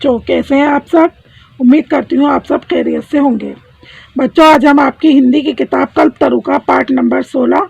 बच्चों, कैसे हैं आप सब। उम्मीद करती हूँ आप सब खैरियत से होंगे। बच्चों, आज हम आपकी हिंदी की किताब कल्पतरू का पाठ नंबर 16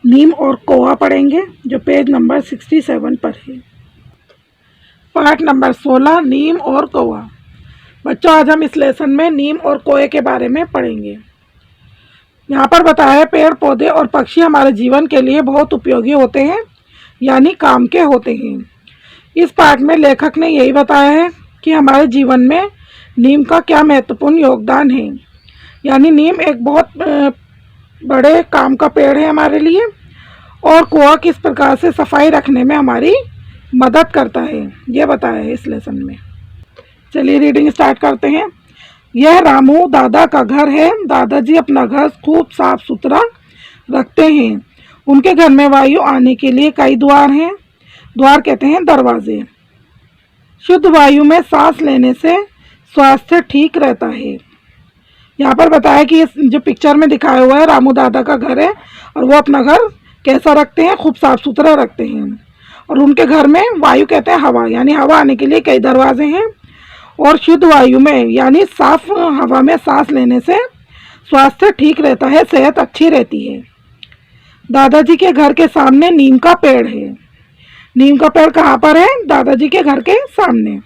नीम और कौवा पढ़ेंगे, जो पेज नंबर 67 पर है। पाठ नंबर 16 नीम और कौवा। बच्चों, आज हम इस लेसन में नीम और कौवे के बारे में पढ़ेंगे। यहाँ पर बताया है पेड़ पौधे और पक्षी हमारे जीवन के लिए बहुत उपयोगी होते हैं, यानी काम के होते हैं। इस पाठ में लेखक ने यही बताया है कि हमारे जीवन में नीम का क्या महत्वपूर्ण योगदान है। यानी नीम एक बहुत बड़े काम का पेड़ है हमारे लिए, और कौवा किस प्रकार से सफाई रखने में हमारी मदद करता है, ये बताया है इस लेसन में। चलिए रीडिंग स्टार्ट करते हैं। यह रामू दादा का घर है। दादाजी अपना घर खूब साफ सुथरा रखते हैं। उनके घर में वायु आने के लिए कई द्वार हैं। द्वार कहते हैं दरवाजे। शुद्ध वायु में सांस लेने से स्वास्थ्य ठीक रहता है। यहाँ पर बताया कि इस जो पिक्चर में दिखाया हुआ है रामू दादा का घर है, और वो अपना घर कैसा रखते हैं, खूब साफ सुथरा रखते हैं। और उनके घर में वायु कहते हैं हवा, यानी हवा आने के लिए कई दरवाजे हैं। और शुद्ध वायु में यानी साफ हवा में सांस लेने से स्वास्थ्य ठीक रहता है, सेहत अच्छी रहती है। दादाजी के घर के सामने नीम का पेड़ है। नीम का पेड़ कहाँ पर है? दादाजी के घर के सामने।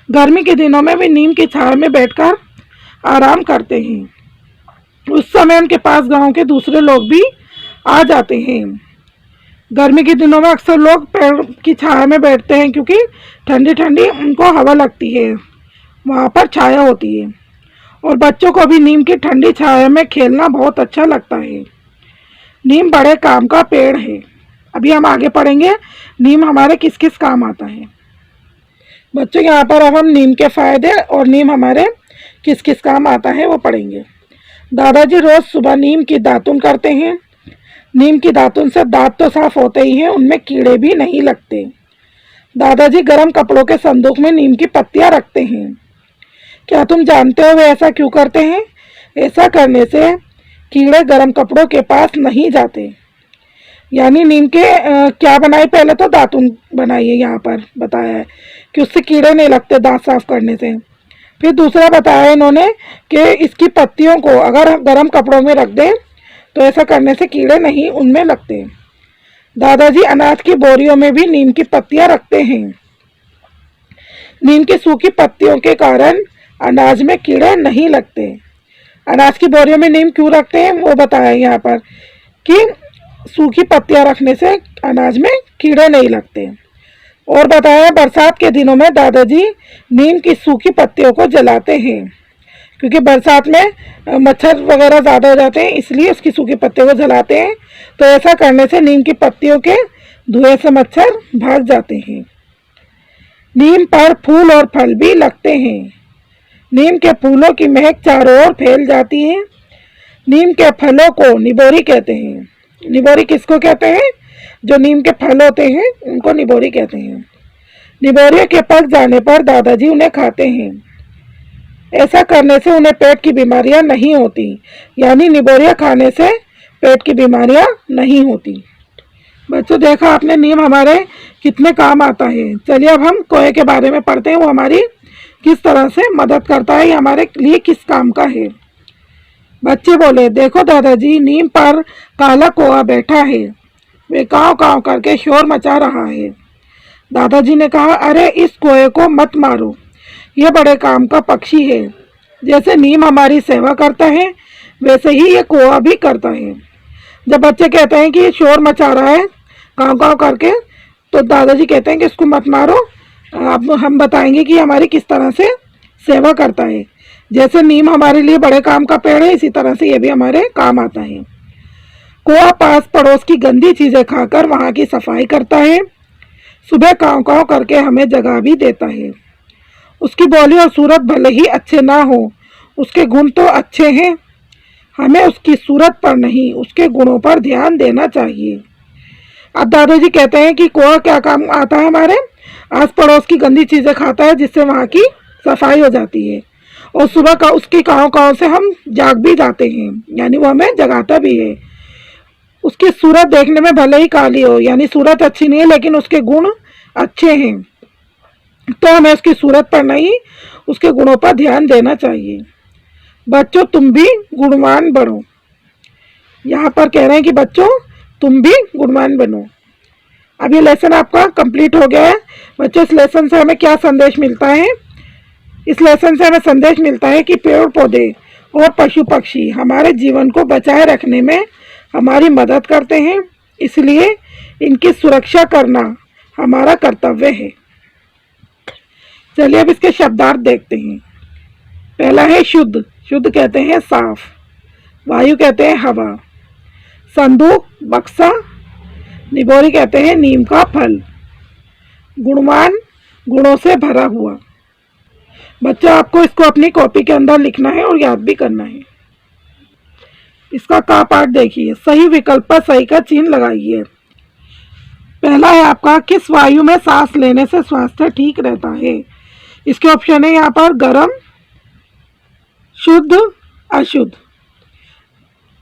गर्मी के दिनों में वे नीम की छाया में बैठकर आराम करते हैं। उस समय उनके पास गांव के दूसरे लोग भी आ जाते हैं। गर्मी के दिनों में अक्सर लोग पेड़ की छाया में बैठते हैं, क्योंकि ठंडी ठंडी उनको हवा लगती है, वहाँ पर छाया होती है। और बच्चों को भी नीम की ठंडी छाया में खेलना बहुत अच्छा लगता है। नीम बड़े काम का पेड़ है। अभी हम आगे पढ़ेंगे नीम हमारे किस किस काम आता है। बच्चों, यहाँ पर अब हम नीम के फायदे और नीम हमारे किस किस काम आता है वो पढ़ेंगे। दादाजी रोज सुबह नीम की दातुन करते हैं। नीम की दातुन से दांत तो साफ होते ही हैं, उनमें कीड़े भी नहीं लगते। दादाजी गर्म कपड़ों के संदूक में नीम की पत्तियां रखते हैं। क्या तुम जानते हो वे ऐसा क्यों करते हैं? ऐसा करने से कीड़े गर्म कपड़ों के पास नहीं जाते। यानी नीम के क्या बनाई, पहले तो दातुन बनाई है, यहाँ पर बताया है कि उससे कीड़े नहीं लगते दांत साफ करने से। फिर दूसरा बताया इन्होंने कि इसकी पत्तियों को अगर गर्म कपड़ों में रख दें तो ऐसा करने से कीड़े नहीं उनमें लगते। दादाजी अनाज की बोरियों में भी नीम की पत्तियां रखते हैं। नीम की सूखी पत्तियों के कारण अनाज में कीड़े नहीं लगते। अनाज की बोरियों में नीम क्यों रखते हैं वो बताया यहाँ पर कि सूखी पत्तियां रखने से अनाज में कीड़े नहीं लगते। और बताया बरसात के दिनों में दादाजी नीम की सूखी पत्तियों को जलाते हैं, क्योंकि बरसात में मच्छर वगैरह ज़्यादा हो जाते हैं, इसलिए उसकी सूखी पत्तियों को जलाते हैं। तो ऐसा करने से नीम की पत्तियों के धुएं से मच्छर भाग जाते हैं। नीम पर फूल और फल भी लगते हैं। नीम के फूलों की महक चारों ओर फैल जाती है। नीम के फलों को निबोरी कहते हैं। निबोरी किसको कहते हैं? जो नीम के फल होते हैं उनको निबोरी कहते हैं। निबोरियों के पक जाने पर दादाजी उन्हें खाते हैं। ऐसा करने से उन्हें पेट की बीमारियां नहीं होती। यानी निबोरियां खाने से पेट की बीमारियां नहीं होती। बच्चों, देखा आपने नीम हमारे कितने काम आता है। चलिए अब हम कौवे के बारे में पढ़ते हैं, वो हमारी किस तरह से मदद करता है, ये हमारे लिए किस काम का है। बच्चे बोले, देखो दादाजी, नीम पर काला कौवा बैठा है। वे काव काव करके शोर मचा रहा है। दादाजी ने कहा, अरे इस कौवे को मत मारो, यह बड़े काम का पक्षी है। जैसे नीम हमारी सेवा करता है वैसे ही ये कौवा भी करता है। जब बच्चे कहते हैं कि ये शोर मचा रहा है काव काव करके, तो दादाजी कहते हैं कि इसको मत मारो। अब हम बताएंगे कि हमारी किस तरह से सेवा करता है। जैसे नीम हमारे लिए बड़े काम का पेड़ है, इसी तरह से ये भी हमारे काम आता है। कौवा पास पड़ोस की गंदी चीजें खाकर वहाँ की सफाई करता है। सुबह काव काव करके हमें जगा भी देता है। उसकी बोली और सूरत भले ही अच्छे ना हो, उसके गुण तो अच्छे हैं। हमें उसकी सूरत पर नहीं, उसके गुणों पर ध्यान देना चाहिए। अब दादाजी कहते हैं कि कौवा क्या काम आता है हमारे? आस पड़ोस की गंदी चीज़ें खाता है, जिससे वहाँ की सफाई हो जाती है। और सुबह का उसकी काव काव से हम जाग भी जाते हैं, यानी वो हमें जगाता भी है। उसकी सूरत देखने में भले ही काली हो, यानी सूरत अच्छी नहीं है, लेकिन उसके गुण अच्छे हैं। तो हमें उसकी सूरत पर नहीं, उसके गुणों पर ध्यान देना चाहिए। बच्चों तुम भी गुणवान बनो। यहाँ पर कह रहे हैं कि बच्चों तुम भी गुणवान बनो। अब ये लेसन आपका कंप्लीट हो गया है। बच्चों इस लेसन से हमें क्या संदेश मिलता है? इस लेसन से हमें संदेश मिलता है कि पेड़ पौधे और पशु पक्षी हमारे जीवन को बचाए रखने में हमारी मदद करते हैं, इसलिए इनकी सुरक्षा करना हमारा कर्तव्य है। चलिए अब इसके शब्दार्थ देखते हैं। पहला है शुद्ध। शुद्ध कहते हैं साफ। वायु कहते हैं हवा। संदूक बक्सा। निबोरी कहते हैं नीम का फल। गुणवान गुणों से भरा हुआ। बच्चों आपको इसको अपनी कॉपी के अंदर लिखना है और याद भी करना है। इसका का पाठ देखिए। सही विकल्प पर सही का चिन्ह लगाइए। पहला है आपका किस वायु में सांस लेने से स्वास्थ्य ठीक रहता है? इसके ऑप्शन है यहाँ पर गर्म, शुद्ध, अशुद्ध।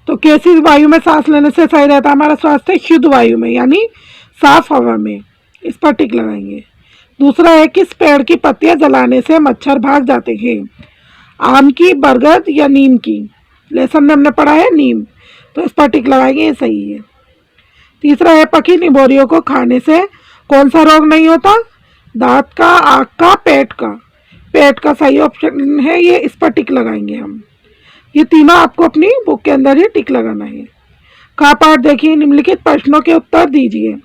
तो कैसी वायु में सांस लेने से सही रहता है हमारा स्वास्थ्य? शुद्ध वायु में, यानी साफ हवा में। इस पर टिक लगाएंगे। दूसरा है किस पेड़ की पत्तियां जलाने से मच्छर भाग जाते हैं? आम की, बरगद या नीम की? लेसन में हमने पढ़ा है नीम, तो इस पर टिक लगाएंगे, ये सही है। तीसरा है पकी निबोरियों को खाने से कौन सा रोग नहीं होता? दांत का, आँख का, पेट का? पेट का सही ऑप्शन है ये, इस पर टिक लगाएंगे हम। ये तीनों आपको अपनी बुक के अंदर ही टिक लगाना है। का पाठ देखिए। निम्नलिखित प्रश्नों के उत्तर दीजिए।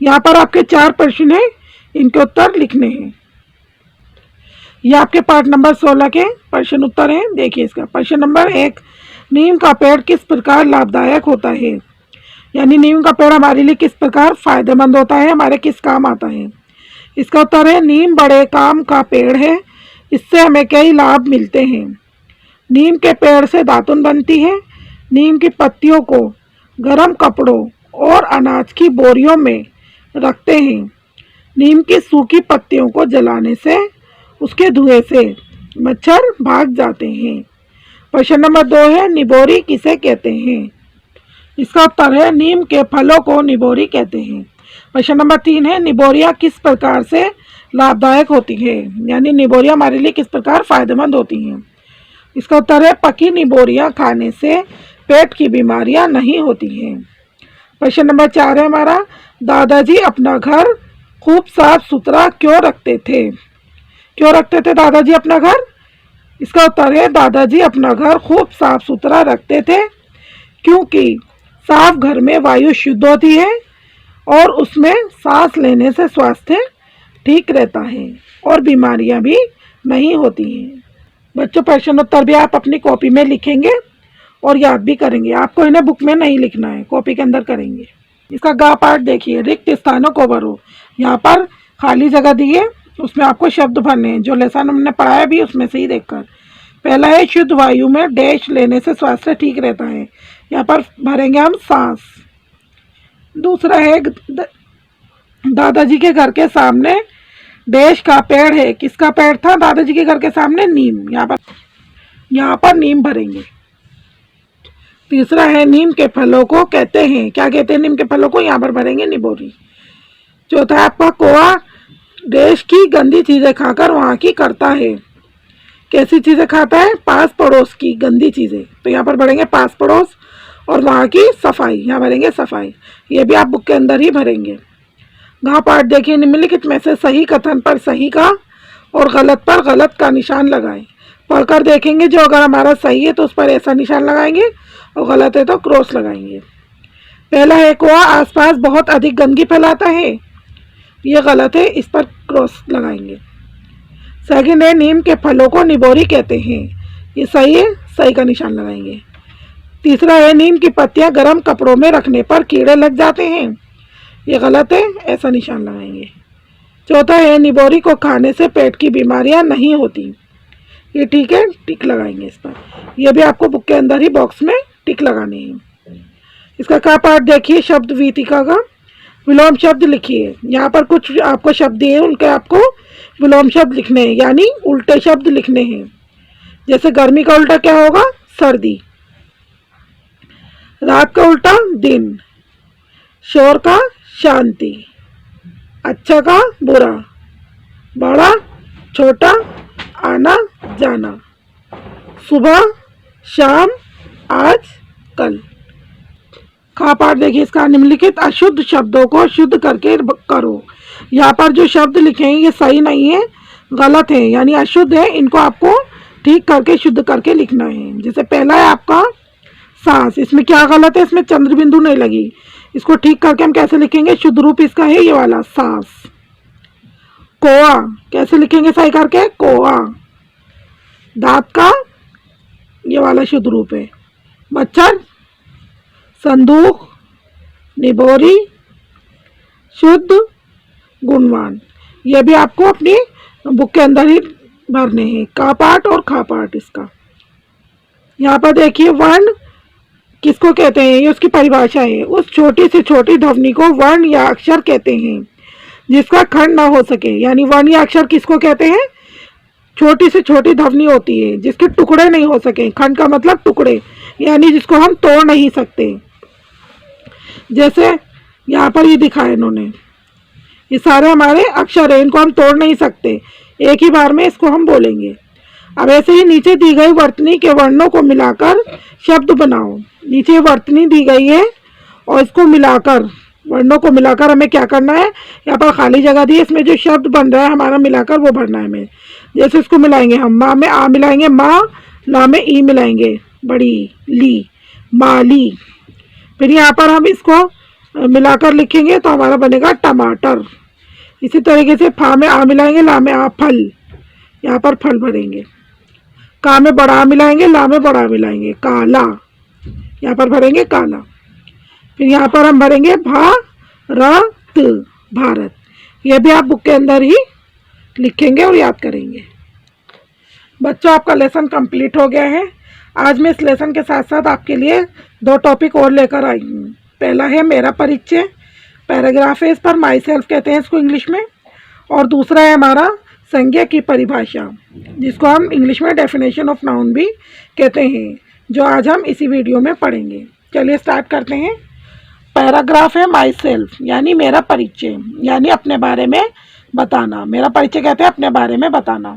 यहाँ पर आपके 4 प्रश्न हैं, इनके उत्तर लिखने हैं। ये आपके पाठ नंबर 16 के प्रश्न उत्तर हैं। देखिए इसका प्रश्न नंबर 1, नीम का पेड़ किस प्रकार लाभदायक होता है? यानी नीम का पेड़ हमारे लिए किस प्रकार फायदेमंद होता है, हमारे किस काम आता है? इसका उत्तर है नीम बड़े काम का पेड़ है, इससे हमें कई लाभ मिलते हैं। नीम के पेड़ से दातुन बनती है। नीम की पत्तियों को गर्म कपड़ों और अनाज की बोरियों में रखते हैं। नीम की सूखी पत्तियों को जलाने से उसके धुएं से मच्छर भाग जाते हैं। प्रश्न नंबर 2 है निबोरी किसे कहते हैं? इसका उत्तर है नीम के फलों को निबोरी कहते हैं। प्रश्न नंबर 3 है निबोरियां किस प्रकार से लाभदायक होती है? यानी निबोरियां हमारे लिए किस प्रकार फायदेमंद होती हैं? इसका उत्तर है पकी निबोरियां खाने से पेट की बीमारियां नहीं होती हैं। प्रश्न नंबर 4 है हमारा दादाजी अपना घर खूब साफ सुथरा क्यों रखते थे? क्यों रखते थे दादाजी अपना घर? इसका उत्तर है दादाजी अपना घर खूब साफ सुथरा रखते थे क्योंकि साफ घर में वायु शुद्ध होती है और उसमें सांस लेने से स्वास्थ्य ठीक रहता है और बीमारियां भी नहीं होती हैं। बच्चों प्रश्नोत्तर भी आप अपनी कॉपी में लिखेंगे और याद भी करेंगे। आपको इन्हें बुक में नहीं लिखना है, कॉपी के अंदर करेंगे। इसका गा पाठ देखिए। रिक्त स्थानों को भरो। यहाँ पर खाली जगह दी है, उसमें आपको शब्द भरने हैं जो लेसन हमने पढ़ाया भी उसमें से ही देखकर। पहला है शुद्ध वायु में डैश लेने से स्वास्थ्य ठीक रहता है। यहाँ पर भरेंगे हम सांस। दूसरा है दादाजी के घर के सामने डैश का पेड़ है। किसका पेड़ था दादाजी के घर के सामने? नीम। यहाँ पर नीम भरेंगे। तीसरा है नीम के फलों को कहते हैं, क्या कहते हैं नीम के फलों को? यहाँ पर भरेंगे निबोरी। चौथा है आपका कोआ देश की गंदी चीजें खाकर वहाँ की करता है। कैसी चीजें खाता है? पास पड़ोस की गंदी चीजें, तो यहाँ पर भरेंगे पास पड़ोस। और वहाँ की सफाई, यहाँ भरेंगे सफाई। ये भी आप बुक के अंदर ही भरेंगे। घा पाठ देखिए। निम्नलिखित में से सही कथन पर सही का और गलत पर गलत का निशान लगाएं। पढ़कर देखेंगे, जो अगर हमारा सही है तो उस पर ऐसा निशान लगाएंगे और गलत है तो क्रॉस लगाएंगे। पहला है कुआं आसपास बहुत अधिक गंदगी फैलाता है, ये गलत है, इस पर क्रॉस लगाएंगे। सेकंड है नीम के फलों को निबोरी कहते हैं, ये सही है, सही का निशान लगाएंगे। तीसरा है नीम की पत्तियां गर्म कपड़ों में रखने पर कीड़े लग जाते हैं, ये गलत है, ऐसा निशान लगाएंगे। चौथा है निबोरी को खाने से पेट की बीमारियां नहीं होती, ये ठीक है, टिक लगाएंगे इस पर। यह भी आपको बुक के अंदर ही बॉक्स में टिक लगाने हैं। इसका क्या पार्ट देखिए। शब्द वीतिका का विलोम शब्द लिखिए। यहाँ पर कुछ आपको शब्द दिए हैं, उनके आपको विलोम शब्द लिखने हैं, यानी उल्टे शब्द लिखने हैं। जैसे गर्मी का उल्टा क्या होगा? सर्दी। रात का उल्टा दिन। शोर का शांति। अच्छा का बुरा। बड़ा छोटा, आना जाना, सुबह शाम, आज कल। खा पाठ देखिए इसका, निम्नलिखित अशुद्ध शब्दों को शुद्ध करके करो। यहाँ पर जो शब्द लिखे हैं ये सही नहीं है, गलत है, यानी अशुद्ध है। इनको आपको ठीक करके शुद्ध करके लिखना है। जैसे पहला है आपका सांस, इसमें क्या गलत है, इसमें चंद्र बिंदु नहीं लगी। इसको ठीक करके हम कैसे लिखेंगे, शुद्ध रूप इसका है ये वाला सांस। कोआ कैसे लिखेंगे सही करके, कोआ। दांत का ये वाला शुद्ध रूप है। मच्छर, संदूक, निबोरी, शुद्ध, गुणवान। ये भी आपको अपनी बुक के अंदर ही भरने हैं, का पाठ और खा पाठ इसका। यहाँ पर देखिए वर्ण किसको कहते हैं, ये उसकी परिभाषा है। उस छोटी से छोटी ध्वनि को वर्ण या अक्षर कहते हैं जिसका खंड ना हो सके। यानी वर्ण या अक्षर किसको कहते हैं, छोटी से छोटी ध्वनि होती है जिसके टुकड़े नहीं हो सके। खंड का मतलब टुकड़े, यानी जिसको हम तोड़ नहीं सकते। जैसे यहाँ पर ये दिखाया इन्होंने, ये सारे हमारे अक्षर हैं, इनको हम तोड़ नहीं सकते, एक ही बार में इसको हम बोलेंगे। अब ऐसे ही नीचे दी गई वर्तनी के वर्णों को मिलाकर शब्द बनाओ। नीचे वर्तनी दी गई है और इसको मिलाकर, वर्णों को मिलाकर हमें क्या करना है, यहाँ पर खाली जगह दी है, इसमें जो शब्द बन रहा है हमारा मिलाकर वो भरना है हमें। जैसे इसको मिलाएंगे हम, माँ में आ मिलाएंगे माँ, ला में ई मिलाएंगे बड़ी ली, माली। फिर यहाँ पर हम इसको मिलाकर लिखेंगे तो हमारा बनेगा टमाटर। इसी तरीके से फा में आ मिलाएंगे, ला में आ फल, यहाँ पर फल भरेंगे। का में बड़ा मिलाएंगे, ला में बड़ा मिलाएंगे, काला, यहाँ पर भरेंगे काला। फिर यहाँ पर हम भरेंगे भारत, भारत। यह भी आप बुक के अंदर ही लिखेंगे और याद करेंगे। बच्चों आपका लेसन कंप्लीट हो गया है। आज मैं इस लेसन के साथ साथ आपके लिए 2 टॉपिक और लेकर आई हूँ। पहला है मेरा परिचय, पैराग्राफ है इस पर, माई सेल्फ कहते हैं इसको इंग्लिश में। और दूसरा है हमारा संज्ञा की परिभाषा, जिसको हम इंग्लिश में डेफिनेशन ऑफ नाउन भी कहते हैं, जो आज हम इसी वीडियो में पढ़ेंगे। चलिए स्टार्ट करते हैं। पैराग्राफ है माई सेल्फ, यानी मेरा परिचय, यानी अपने बारे में बताना। मेरा परिचय कहते हैं अपने बारे में बताना।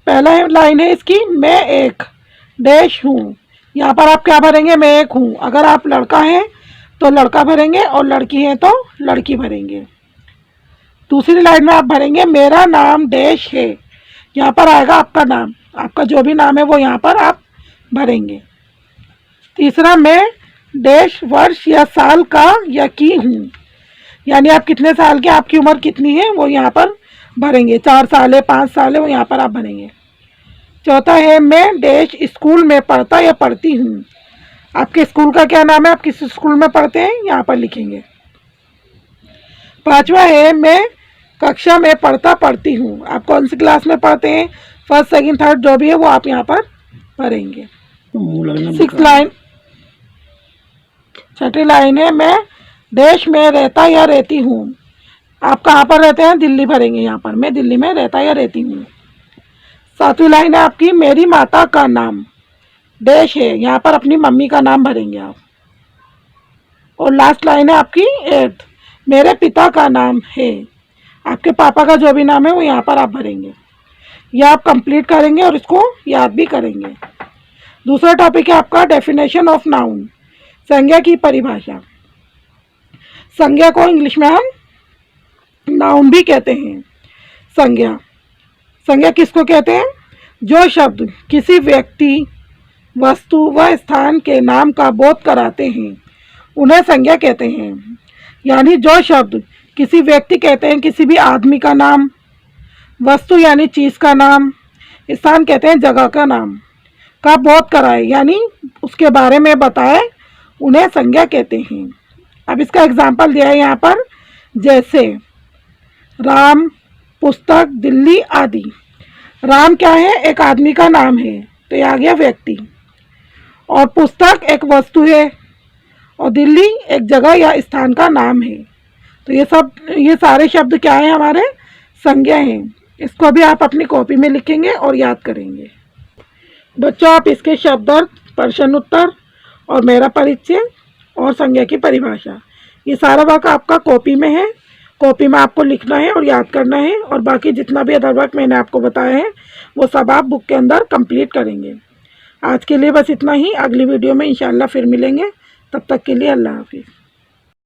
पहला लाइन है इसकी, मैं एक डैश हूँ। यहाँ पर आप क्या भरेंगे, मैं एक हूँ। अगर आप लड़का हैं तो लड़का भरेंगे और लड़की हैं तो लड़की भरेंगे। दूसरी लाइन में आप भरेंगे मेरा नाम डैश है। यहाँ पर आएगा आपका नाम, आपका जो भी नाम है वो यहाँ पर आप भरेंगे। तीसरा, मैं डैश वर्ष या साल का या की हूँ, यानी आप कितने साल के, आपकी उम्र कितनी है वो यहाँ पर भरेंगे। 4 साल है, 5 साल है, वो यहाँ पर आप भरेंगे। चौथा है मैं डैश स्कूल में पढ़ता या पढ़ती हूँ। आपके स्कूल का क्या नाम है, आप किस स्कूल में पढ़ते हैं, यहाँ पर लिखेंगे। पांचवा है मैं कक्षा में पढ़ता पढ़ती हूँ। आप कौन सी क्लास में पढ़ते हैं, फर्स्ट सेकंड थर्ड जो भी है वो आप यहाँ पर भरेंगे। 6th लाइन, छठी लाइन है मैं देश में रहता या रहती हूँ। आप कहाँ पर रहते हैं, दिल्ली भरेंगे यहाँ पर, मैं दिल्ली में रहता या रहती हूँ। 7वीं लाइन है आपकी, मेरी माता का नाम डैश है। यहाँ पर अपनी मम्मी का नाम भरेंगे आप। और लास्ट लाइन है आपकी 8th, मेरे पिता का नाम है। आपके पापा का जो भी नाम है वो यहाँ पर आप भरेंगे। यह आप कंप्लीट करेंगे और इसको याद भी करेंगे। दूसरा टॉपिक है आपका डेफिनेशन ऑफ नाउन, संज्ञा की परिभाषा। संज्ञा को इंग्लिश में हम नाउन भी कहते हैं। संज्ञा, संज्ञा किसको कहते हैं, जो शब्द किसी व्यक्ति, वस्तु व स्थान के नाम का बोध कराते हैं उन्हें संज्ञा कहते हैं। यानी जो शब्द किसी व्यक्ति कहते हैं, किसी भी आदमी का नाम, वस्तु यानी चीज़ का नाम, स्थान कहते हैं जगह का नाम, का बोध कराए यानी उसके बारे में बताए, उन्हें संज्ञा कहते हैं। अब इसका एग्जाम्पल दिया है यहाँ पर, जैसे राम, पुस्तक, दिल्ली आदि। राम क्या है, एक आदमी का नाम है, तो ये आ गया व्यक्ति। और पुस्तक एक वस्तु है, और दिल्ली एक जगह या स्थान का नाम है। तो ये सारे शब्द क्या है, हमारे संज्ञा हैं। इसको भी आप अपनी कॉपी में लिखेंगे और याद करेंगे। बच्चों आप इसके शब्द अर्थ, प्रश्न उत्तर और मेरा परिचय और संज्ञा की परिभाषा, ये सारा वर्क आपका कॉपी में है कॉपी में आपको लिखना है और याद करना है, और बाकी जितना भी अदर वर्क मैंने आपको बताया है वो सब आप बुक के अंदर कंप्लीट करेंगे। आज के लिए बस इतना ही। अगली वीडियो में इंशाल्लाह फिर मिलेंगे। तब तक के लिए अल्लाह हाफिज़।